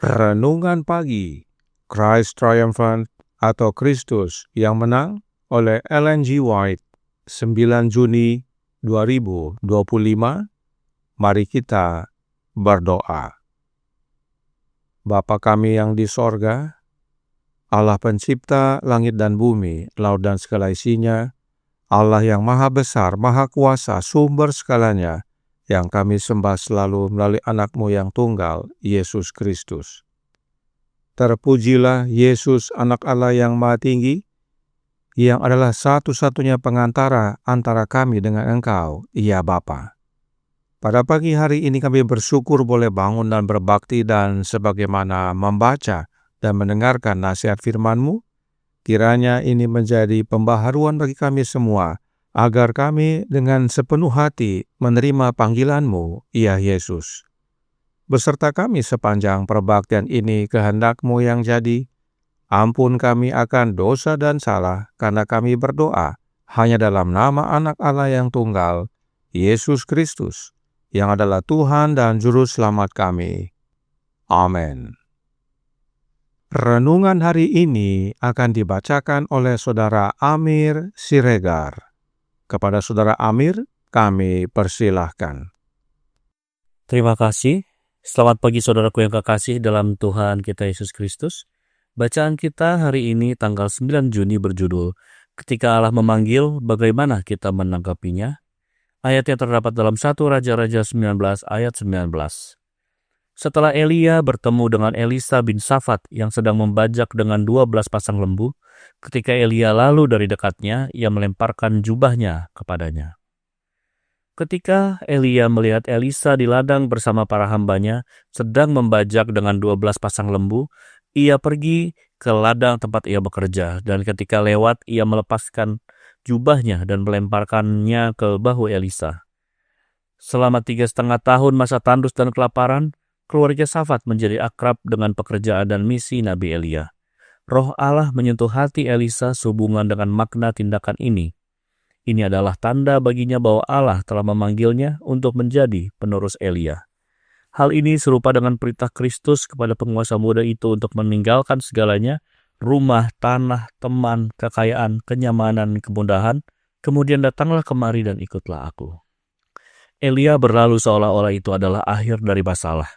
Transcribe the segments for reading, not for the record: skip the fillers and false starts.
Renungan Pagi, Christ Triumphant atau Kristus yang Menang oleh Ellen G. White, 9 Juni 2025. Mari kita berdoa. Bapa kami yang di sorga, Allah pencipta langit dan bumi, laut dan segala isinya, Allah yang maha besar, maha kuasa, sumber segalanya, yang kami sembah selalu melalui anak-Mu yang tunggal, Yesus Kristus. Terpujilah Yesus, anak Allah yang maha tinggi, yang adalah satu-satunya pengantara antara kami dengan Engkau, ya Bapa. Pada pagi hari ini kami bersyukur boleh bangun dan berbakti dan sebagaimana membaca dan mendengarkan nasihat firman-Mu, kiranya ini menjadi pembaharuan bagi kami semua, agar kami dengan sepenuh hati menerima panggilan-Mu, ya Yesus. Beserta kami sepanjang perbaktian ini kehendak-Mu yang jadi. Ampun kami akan dosa dan salah, karena kami berdoa hanya dalam nama Anak Allah yang tunggal, Yesus Kristus, yang adalah Tuhan dan Juru Selamat kami. Amin. Renungan hari ini akan dibacakan oleh Saudara Amir Siregar. Kepada Saudara Amir, kami persilahkan. Terima kasih. Selamat pagi saudaraku yang kekasih dalam Tuhan kita Yesus Kristus. Bacaan kita hari ini tanggal 9 Juni berjudul, Ketika Allah memanggil, bagaimana kita menanggapinya? Ayatnya terdapat dalam 1 Raja-Raja 19 ayat 19. Setelah Elia bertemu dengan Elisa bin Safat yang sedang membajak dengan 12 pasang lembu, ketika Elia lalu dari dekatnya, ia melemparkan jubahnya kepadanya. Ketika Elia melihat Elisa di ladang bersama para hambanya sedang membajak dengan 12 pasang lembu, ia pergi ke ladang tempat ia bekerja, dan ketika lewat ia melepaskan jubahnya dan melemparkannya ke bahu Elisa. Selama 3,5 tahun masa tandus dan kelaparan, keluarga Safat menjadi akrab dengan pekerjaan dan misi Nabi Elia. Roh Allah menyentuh hati Elisa sehubungan dengan makna tindakan ini. Ini adalah tanda baginya bahwa Allah telah memanggilnya untuk menjadi penerus Elia. Hal ini serupa dengan perintah Kristus kepada penguasa muda itu untuk meninggalkan segalanya, rumah, tanah, teman, kekayaan, kenyamanan, kemudahan, kemudian datanglah kemari dan ikutlah aku. Elia berlalu seolah-olah itu adalah akhir dari masalah.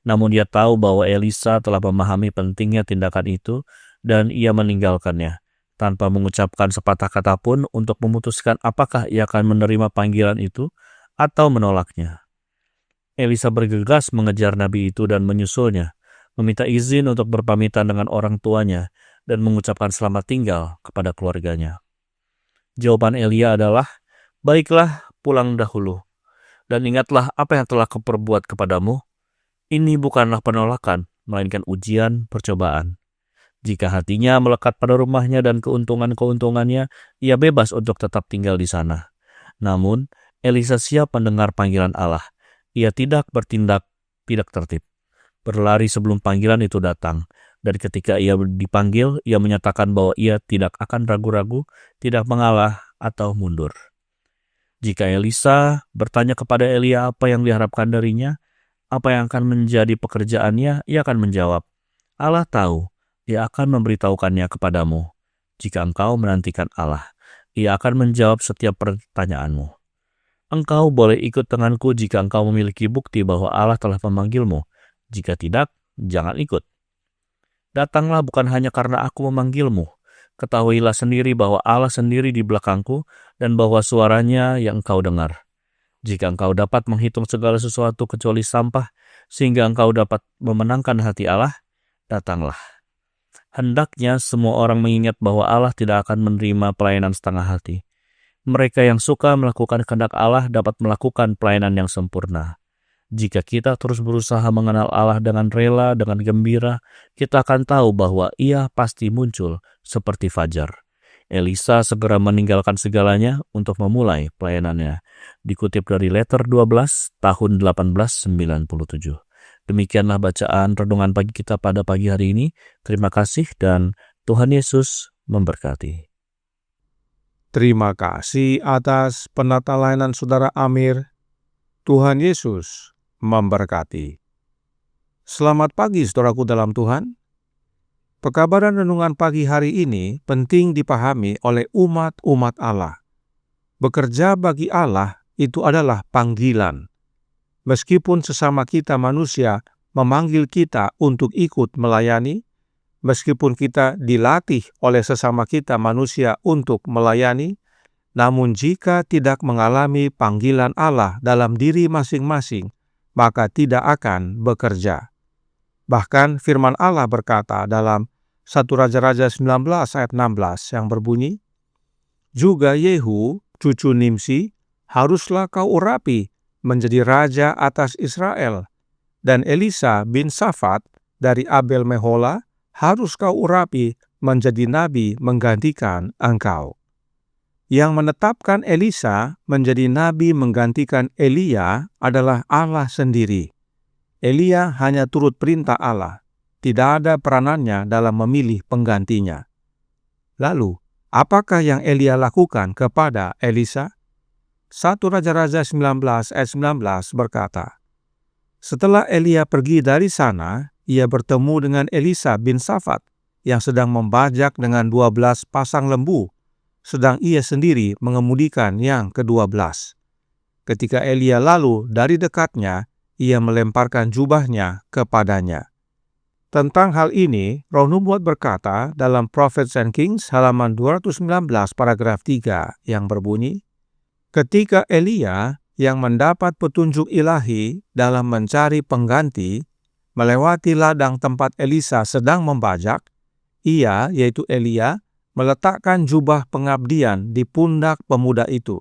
Namun dia tahu bahwa Elisa telah memahami pentingnya tindakan itu dan ia meninggalkannya, tanpa mengucapkan sepatah kata pun untuk memutuskan apakah ia akan menerima panggilan itu atau menolaknya. Elisa bergegas mengejar nabi itu dan menyusulnya, meminta izin untuk berpamitan dengan orang tuanya dan mengucapkan selamat tinggal kepada keluarganya. Jawaban Elia adalah, "Baiklah, pulang dahulu, dan ingatlah apa yang telah kuperbuat kepadamu. Ini bukanlah penolakan, melainkan ujian percobaan. Jika hatinya melekat pada rumahnya dan keuntungan-keuntungannya, ia bebas untuk tetap tinggal di sana." Namun, Elisa siap mendengar panggilan Allah. Ia tidak bertindak tidak tertib, berlari sebelum panggilan itu datang. Dan ketika ia dipanggil, ia menyatakan bahwa ia tidak akan ragu-ragu, tidak mengalah atau mundur. Jika Elisa bertanya kepada Elia apa yang diharapkan darinya, apa yang akan menjadi pekerjaannya, ia akan menjawab, "Allah tahu, Ia akan memberitahukannya kepadamu. Jika engkau menantikan Allah, Ia akan menjawab setiap pertanyaanmu. Engkau boleh ikut denganku jika engkau memiliki bukti bahwa Allah telah memanggilmu. Jika tidak, jangan ikut. Datanglah bukan hanya karena aku memanggilmu. Ketahuilah sendiri bahwa Allah sendiri di belakangku dan bahwa suaranya yang engkau dengar. Jika engkau dapat menghitung segala sesuatu kecuali sampah, sehingga engkau dapat memenangkan hati Allah, datanglah." Hendaknya semua orang mengingat bahwa Allah tidak akan menerima pelayanan setengah hati. Mereka yang suka melakukan kehendak Allah dapat melakukan pelayanan yang sempurna. Jika kita terus berusaha mengenal Allah dengan rela, dengan gembira, kita akan tahu bahwa Ia pasti muncul seperti fajar. Elisa segera meninggalkan segalanya untuk memulai pelayanannya. Dikutip dari Letter 12 tahun 1897. Demikianlah bacaan renungan pagi kita pada pagi hari ini. Terima kasih dan Tuhan Yesus memberkati. Terima kasih atas penata layanan Saudara Amir. Tuhan Yesus memberkati. Selamat pagi saudaraku dalam Tuhan. Pekabaran renungan pagi hari ini penting dipahami oleh umat-umat Allah. Bekerja bagi Allah itu adalah panggilan. Meskipun sesama kita manusia memanggil kita untuk ikut melayani, meskipun kita dilatih oleh sesama kita manusia untuk melayani, namun jika tidak mengalami panggilan Allah dalam diri masing-masing, maka tidak akan bekerja. Bahkan firman Allah berkata dalam 1 Raja-Raja 19 ayat 16 yang berbunyi, "Juga Yehu, cucu Nimsi, haruslah kau urapi menjadi raja atas Israel, dan Elisa bin Safat dari Abel Mehola harus kau urapi menjadi nabi menggantikan engkau." Yang menetapkan Elisa menjadi nabi menggantikan Elia adalah Allah sendiri. Elia hanya turut perintah Allah, tidak ada peranannya dalam memilih penggantinya. Lalu, apakah yang Elia lakukan kepada Elisa? 1 Raja-Raja 19 ayat 19 berkata, "Setelah Elia pergi dari sana, ia bertemu dengan Elisa bin Safat yang sedang membajak dengan 12 pasang lembu, sedang ia sendiri mengemudikan yang ke-12. Ketika Elia lalu dari dekatnya, ia melemparkan jubahnya kepadanya." Tentang hal ini, Roh Nubuat berkata dalam Prophets and Kings halaman 219 paragraf 3 yang berbunyi, "Ketika Elia yang mendapat petunjuk ilahi dalam mencari pengganti melewati ladang tempat Elisa sedang membajak, ia, yaitu Elia, meletakkan jubah pengabdian di pundak pemuda itu.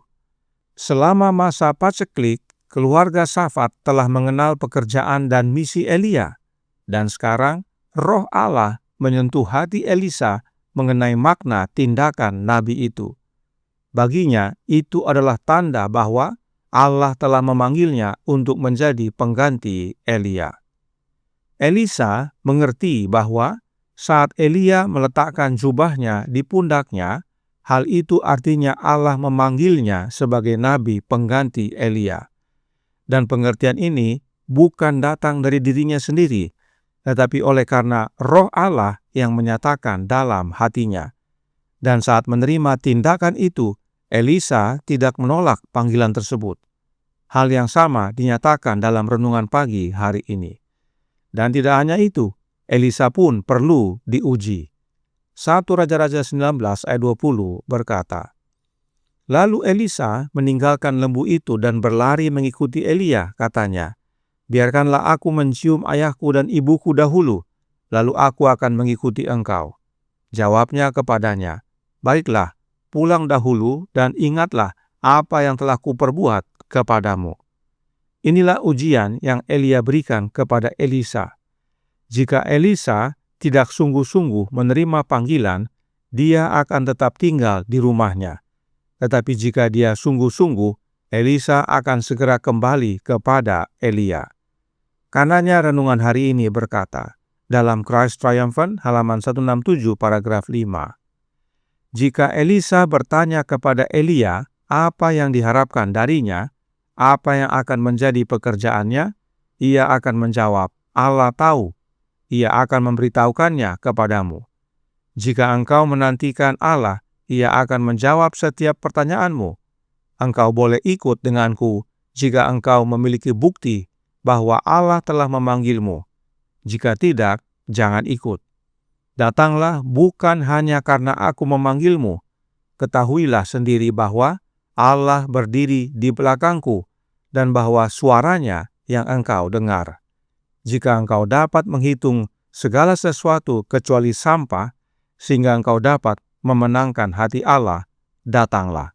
Selama masa paceklik, keluarga Safat telah mengenal pekerjaan dan misi Elia, dan sekarang Roh Allah menyentuh hati Elisa mengenai makna tindakan nabi itu. Baginya, itu adalah tanda bahwa Allah telah memanggilnya untuk menjadi pengganti Elia. Elisa mengerti bahwa saat Elia meletakkan jubahnya di pundaknya, hal itu artinya Allah memanggilnya sebagai nabi pengganti Elia. Dan pengertian ini bukan datang dari dirinya sendiri, tetapi oleh karena Roh Allah yang menyatakan dalam hatinya. Dan saat menerima tindakan itu, Elisa tidak menolak panggilan tersebut. Hal yang sama dinyatakan dalam renungan pagi hari ini. Dan tidak hanya itu, Elisa pun perlu diuji. 1 Raja-Raja 19 ayat 20 berkata, "Lalu Elisa meninggalkan lembu itu dan berlari mengikuti Elia, katanya, 'Biarkanlah aku mencium ayahku dan ibuku dahulu, lalu aku akan mengikuti engkau.' Jawabnya kepadanya, 'Baiklah, pulang dahulu dan ingatlah apa yang telah kuperbuat kepadamu.'" Inilah ujian yang Elia berikan kepada Elisa. Jika Elisa tidak sungguh-sungguh menerima panggilan, dia akan tetap tinggal di rumahnya. Tetapi jika dia sungguh-sungguh, Elisa akan segera kembali kepada Elia. Karenanya renungan hari ini berkata, dalam Christ Triumphant halaman 167 paragraf 5, "Jika Elisa bertanya kepada Elia apa yang diharapkan darinya, apa yang akan menjadi pekerjaannya, ia akan menjawab, 'Allah tahu, ia akan memberitahukannya kepadamu.' Jika engkau menantikan Allah, ia akan menjawab setiap pertanyaanmu. Engkau boleh ikut denganku jika engkau memiliki bukti bahwa Allah telah memanggilmu. Jika tidak, jangan ikut. Datanglah bukan hanya karena aku memanggilmu. Ketahuilah sendiri bahwa Allah berdiri di belakangku dan bahwa suaranya yang engkau dengar. Jika engkau dapat menghitung segala sesuatu kecuali sampah, sehingga engkau dapat memenangkan hati Allah, datanglah."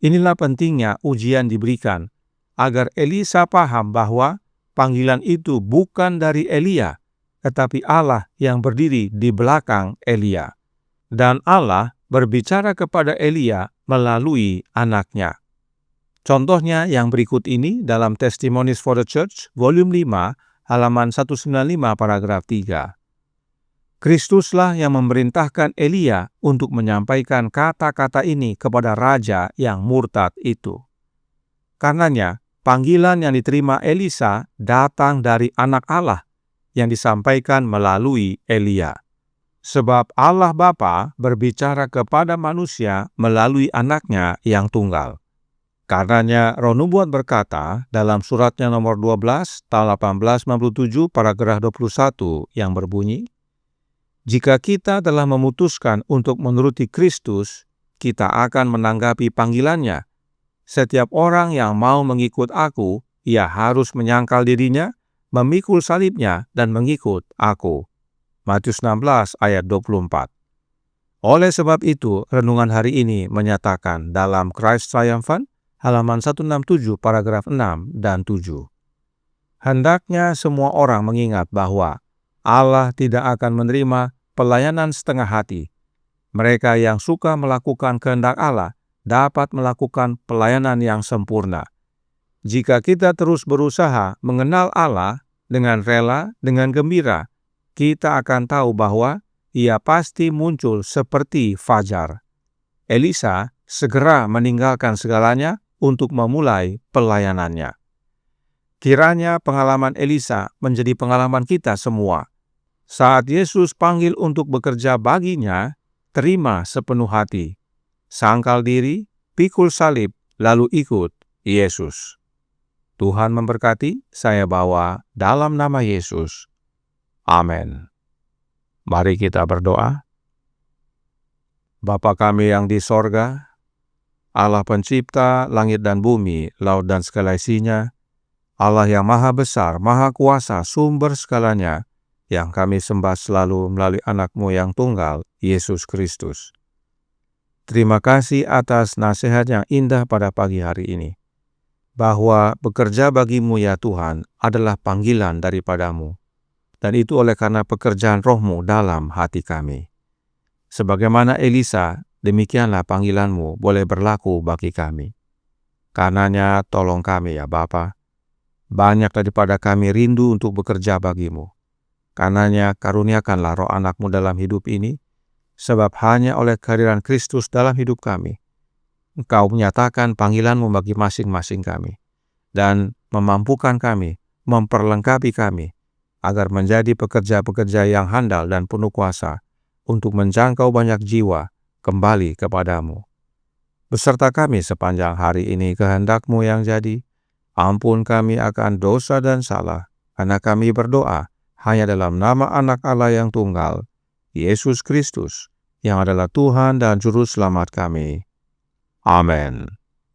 Inilah pentingnya ujian diberikan, agar Elisa paham bahwa panggilan itu bukan dari Elia, tetapi Allah yang berdiri di belakang Elia. Dan Allah berbicara kepada Elia melalui anaknya. Contohnya yang berikut ini dalam Testimonies for the Church, volume 5, halaman 195 paragraf 3. "Kristuslah yang memerintahkan Elia untuk menyampaikan kata-kata ini kepada raja yang murtad itu. Karenanya, panggilan yang diterima Elisa datang dari anak Allah yang disampaikan melalui Elia. Sebab Allah Bapa berbicara kepada manusia melalui anaknya yang tunggal. Karenanya Roh Nubuat berkata dalam suratnya nomor 12 tahun 1897 paragraf 21 yang berbunyi, "Jika kita telah memutuskan untuk menuruti Kristus, kita akan menanggapi panggilannya. Setiap orang yang mau mengikut aku, ia harus menyangkal dirinya, memikul salibnya, dan mengikut aku." Matius 16 ayat 24. Oleh sebab itu, renungan hari ini menyatakan dalam Christ Triumphant, halaman 167 paragraf 6 dan 7. Hendaknya semua orang mengingat bahwa Allah tidak akan menerima pelayanan setengah hati. Mereka yang suka melakukan kehendak Allah dapat melakukan pelayanan yang sempurna. Jika kita terus berusaha mengenal Allah dengan rela, dengan gembira, kita akan tahu bahwa Ia pasti muncul seperti fajar. Elisa segera meninggalkan segalanya untuk memulai pelayanannya. Kiranya pengalaman Elisa menjadi pengalaman kita semua. Saat Yesus panggil untuk bekerja baginya, terima sepenuh hati. Sangkal diri, pikul salib, lalu ikut Yesus. Tuhan memberkati, saya bawa dalam nama Yesus. Amin. Mari kita berdoa. Bapa kami yang di sorga, Allah pencipta langit dan bumi, laut dan segala isinya, Allah yang maha besar, maha kuasa, sumber segalanya, yang kami sembah selalu melalui anak-Mu yang tunggal, Yesus Kristus. Terima kasih atas nasihat yang indah pada pagi hari ini, bahwa bekerja bagi-Mu ya Tuhan adalah panggilan daripada-Mu, dan itu oleh karena pekerjaan Roh-Mu dalam hati kami. Sebagaimana Elisa, demikianlah panggilan-Mu boleh berlaku bagi kami. Karenanya tolong kami ya Bapa, banyak daripada kami rindu untuk bekerja bagi-Mu. Karenanya karuniakanlah Roh Anak-Mu dalam hidup ini, sebab hanya oleh kehadiran Kristus dalam hidup kami, Engkau menyatakan panggilan-Mu bagi masing-masing kami, dan memampukan kami, memperlengkapi kami, agar menjadi pekerja-pekerja yang handal dan penuh kuasa untuk menjangkau banyak jiwa kembali kepadamu. Beserta kami sepanjang hari ini kehendak-Mu yang jadi, ampun kami akan dosa dan salah, karena kami berdoa hanya dalam nama Anak Allah yang tunggal, Yesus Kristus, yang adalah Tuhan dan Juru Selamat kami. Amin.